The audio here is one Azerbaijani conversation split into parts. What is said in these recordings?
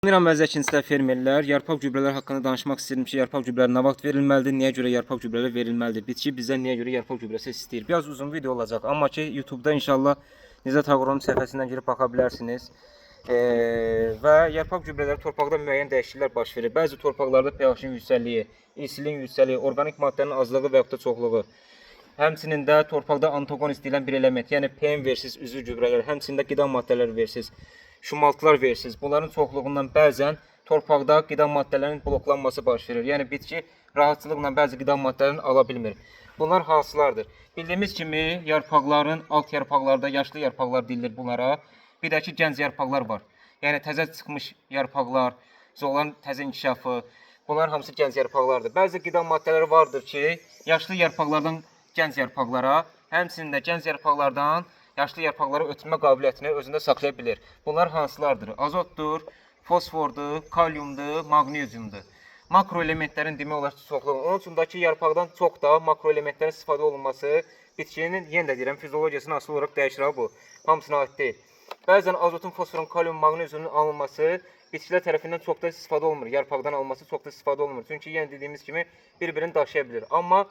Salam əziz əkinçilər, fermerlər, yarpaq gübrələr haqqında danışmaq istəyirəm ki, yarpaq gübrələri nə vaxt verilməlidir, niyə görə yarpaq gübrələri verilməlidir, bitki bizdən niyə görə yarpaq gübrəsi istəyir. Biraz uzun video olacaq, amma ki YouTube-da inşallah Nizat Agronom səhifəsindən girib baxa bilərsiniz. Və yarpaq gübrələri torpaqda müəyyən dəyişikliklər baş verir. Bəzi torpaqlarda pH-in yüksəkliyi, istilik yüksəkliyi, organik maddənin azlığı və yaxud da çoxluğu, həmçinin də torpaqda antagonist deyilən bir element, yəni PM versiniz üzvü gübrələr, həmçinin də qida maddələri versiniz, şumaltılar versiniz. Bunların çoxluğundan bəzən torpaqda qida maddələrinin bloklanması baş verir. Yəni bitki rahatçılıqla bəzi qida maddələrini ala bilmir. Bunlar hansılardır? Bildiyimiz kimi yarpaqların alt yarpaqlarda yaşlı yarpaqlar deyilir bunlara. Bir də ki gənc yarpaqlar var. Yəni təzə çıxmış yarpaqlar, onların təzə inkişafı. Bunlar hamısı gənc yarpaqlardır. Bəzi qida maddələri vardır ki, yaşlı yarpaqlardan gənc yarpaqlara, həmçinin də gənc yarpaqlardan yaşlı yarpaqları ötürmə qabiliyyətini özündə saxlaya bilir. Bunlar hansılardır? Azotdur, fosfordur, kalyumdur, maqneziumdur. Makroelementlərin demək olar ki, çoxluğu. Onun üçün də ki, yarpaqdan çox da makroelementlərin istifadə olunması bitkinin, yenə də deyirəm, fiziologiyasına asılı olaraq dəyişir bu. Hamısına aid deyil. Bəzən azotun, fosforun, kalyum, maqneziumun alınması bitkilər tərəfindən çox da istifadə olunmur. Yarpaqdan alınması çox da istifadə olunmur. Çünki yenə dediyimiz kimi bir-birini daşıya bilir. Amma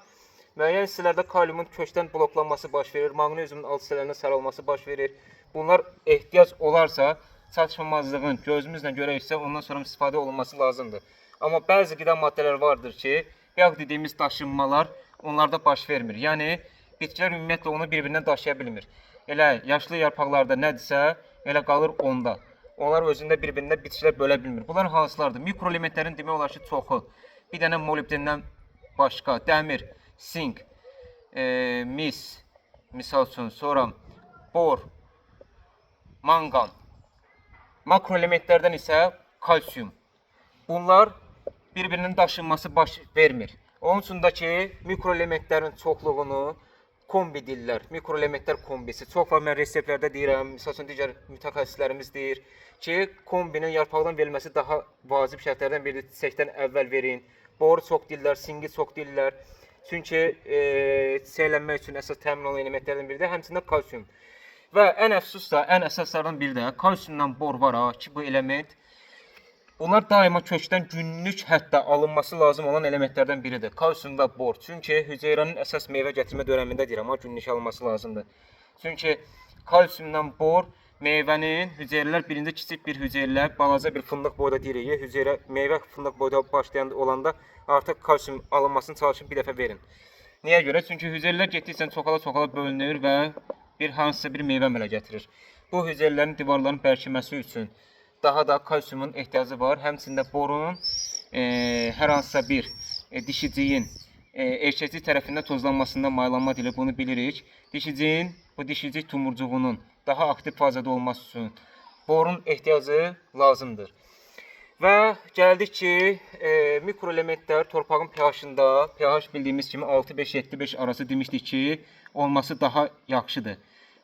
müəyyən hissələrdə kalyumun kökdən bloklanması baş verir, maqneziumun alt hissələrində saralması baş verir. Bunlar ehtiyac olarsa, çatışmamazlığın gözümüzlə görəksə, ondan sonra istifadə olunması lazımdır. Amma bəzi qida maddələr vardır ki, bayaq dediyimiz daşınmalar onlarda baş vermir. Yəni, bitkilər ümumiyyətlə onu bir-birindən daşıya bilmir. Elə yaşlı yarpaqlarda nədirsə, elə qalır onda. Onlar özündə bir-birindən bitkilər bölə bilmir. Bunlar hansılardır? Mikroelementlərin demək olar ki, çoxu. Bir dənə molibdendən başqa, dəmir, sink, mis, misal üçün, sonra bor, manqan. Makroelementlərdən isə kalsiyum. Bunlar bir-birinin daşınması baş vermir. Onun üçün də ki, mikroelementlərin çoxluğunu kombi deyirlər. Mikroelementlər kombisi. Çox var, mən reseptlərdə deyirəm, misal üçün digər mütəxəssislərimiz deyir ki, kombinin yarpaqdan verilməsi daha vacib şərtlərdən biridir. Çiçəkdən əvvəl verin. Boru çox deyirlər, singi çox deyirlər. Çünki çiçəklənmək üçün əsas təmin olan elementlərdən biri də həmçinin kalsiyum. Və ən əfsusda, ən əsaslardan biri də kalsiyumdan bor var ha ki, bu element. Bunlar daima kökdən günlük hətta alınması lazım olan elementlərdən biridir. Kalsiyum və bor. Çünki hüceyrənin əsas meyvə gətirmə dövrəmində deyirəm, amma günlük alınması lazımdır. Çünki kalsiyumdan bor meyvənin hüceyrələr birində kiçik bir hüceyrələr, balaca bir fındıq boyda deyirik. Hüceyrə meyvə fındıq boyda başlayan olanda artıq kalsiyum alınmasını çalışın bir dəfə verin. Niyə görə? Çünki hüceyrələr getdikcə çoxala bölünür və bir hansısa bir meyvə əmələ gətirir. Bu hüceyrələrin divarların bərkiməsi üçün daha da kalsiyumun ehtiyacı var. Həmçində borun hər hansısa bir dişiciyin erkəkcik tərəfindən tozlanmasından maylanma deyilir, bunu bilirik. Dişiciyin, bu dişicik tumurcuğunun daha aktiv fazada olması üçün borun ehtiyacı lazımdır. Və gəldik ki, mikroelementlər torpağın pH-ında, pH bildiyimiz kimi 6-5-7-5 arası demişdik ki, olması daha yaxşıdır.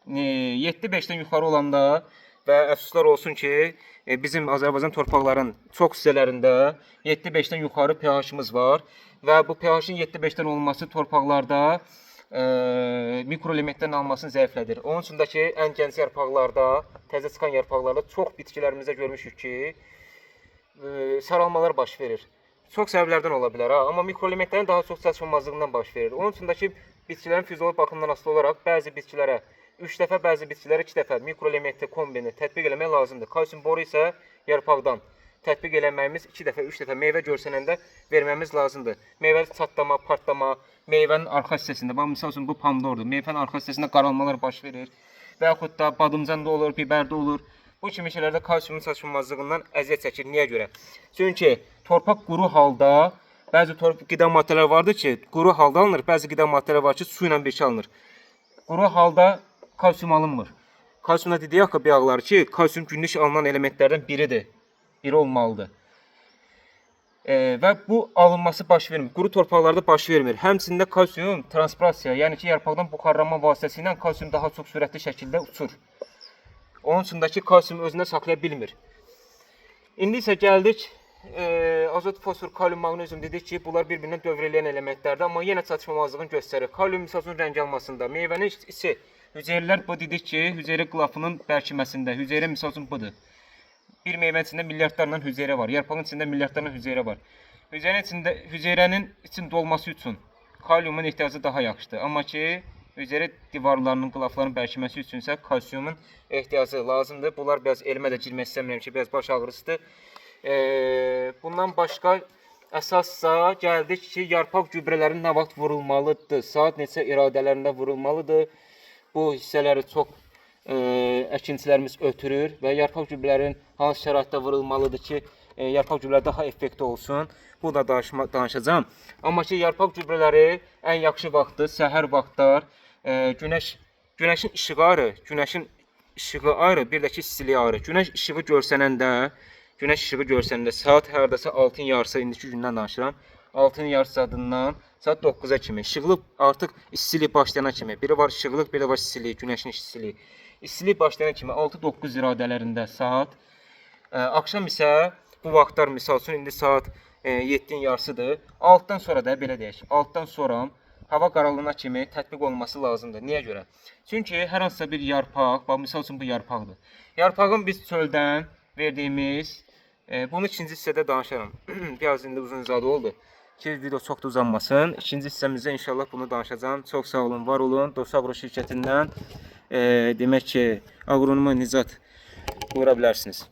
7-5-dən yuxarı olanda və əfsuslar olsun ki, bizim Azərbaycan torpaqların çox hissələrində 7-5-dən yuxarı pH-ımız var və bu pH-in 7-5-dən olması torpaqlarda mikroelementlərin alınmasını zəiflədir. Onun üçün də ki, ən gənc yarpaqlarda, təzə çıxan yarpaqlarda çox bitkilərimizdə görmüşük ki, saralmalar baş verir. Çox səbəblərdən ola bilər, amma mikroelementlərin daha çox çatışmamazlığından baş verir. Onun üçün də ki, bitkilərin fizioloji baxımından asılı olaraq bəzi bitkilərə 3 dəfə, bəzi bitkilərə 2 dəfə mikroelementli kombini tətbiq eləmək lazımdır. Kalsiyum boru isə yarpaqdan tətbiq eləməyimiz 2 dəfə, 3 dəfə meyvə görsənəndə verməmiz lazımdır. Meyvəli çatlama, partlama, meyvənin arxa hissəsində, bax, misal üçün bu pomidordur, meyvənin arxa hissəsində qaralmalar baş verir və yaxud da badımcanda olur, bibərdə olur. Bu kimi şeylərdə kalsiyumun çatışmamazlığından əziyyət çəkir. Niyə görə? Çünki torpaq quru halda bəzi qida maddələr vardır ki, quru halda alınır, bəzi qida maddələr var ki, su ilə birlikdə alınır. Quru halda kalsiyum alınmır. Kalsiyumda dedik axı bayaqlar ki, kalsiyum günlük alınan elementlərdən biridir. Biri olmalıdır. Və bu alınması baş vermir. Quru torpaqlarda baş vermir. Həmçində kalsiyum transpirasiya, yəni ki, yarpaqdan buxarlanma vasitəsilə kalsiyum daha çox sürətli şəkildə uçur. Onun üçün də ki, kalsiyum özündə saxlaya bilmir. İndi isə gəldik, azot, fosfor, kalyum, maqnezium dedik ki, bunlar bir-birindən dövr eləyən elementlərdir, amma yenə çatışmamazlığını göstərir. Kalyum misal üçün rəng almasında, meyvənin içi, hüceyrələr bu dedik ki, hüceyrə qılafının bərkiməsində, hüceyrə misal üçün budur. Bir meyvənin içində milyardlarla hüceyrə var. Yarpağın içində milyardlarla hüceyrə var. Hüceyrənin içində olması üçün kaliumun ehtiyacı daha yaxşıdır. Amma ki, hüceyrə divarlarının, qılafların bərkiməsi üçünsə kalsiumun ehtiyacı lazımdır. Bunlar biraz elmə də girmək istəmirəm ki, biraz baş ağrısıdır. Bundan başqa əsassa gəldik ki, yarpaq gübrələri nə vaxt vurulmalıdır? Saat neçə iradələrində vurulmalıdır? Bu hissələri çox əkinçilərimiz ötürür və yarpaq gübrələrin hansı şəraitdə vurulmalıdır ki, yarpaq gübrələri daha effektiv olsun. Bu da danışacağım. Amma ki, yarpaq gübrələri ən yaxşı vaxtdır, səhər vaxtlar, günəşin işığı ayrı, bir də ki, istiliyi ayrı. Günəş işığı görsəndə saat hərdəsə 6-ın yarısı, indiki gündən danışıram. 6-ın yarısı adından saat 9-a kimi. İşıqlıq artıq istilik başlayana kimi. Biri var işıqlıq, biri var istilik, günəşin istiliyi. İstilik başlayana kimi 6-9 iradələrində saat. Axşam isə bu vaxtlar misal üçün indi saat 7-nin yarısıdır. 6-dan sonra da belə deyək. 6-dan sonra hava qaralığına kimi tətbiq olunması lazımdır. Niyə görə? Çünki hər hansısa bir yarpaq, bax misal üçün bu yarpaqdır. Yarpağın biz çöldən verdiyimiz, bunu ikinci hissədə danışaram. Biraz indi uzun-uzadı oldu ki, video çox da uzanmasın. İkinci hissəmizdə inşallah bunu danışacağım. Çox sağ olun, var olun. Dostagro şirkətindən demək ki, aqronoma Nicat buyura bilərsiniz.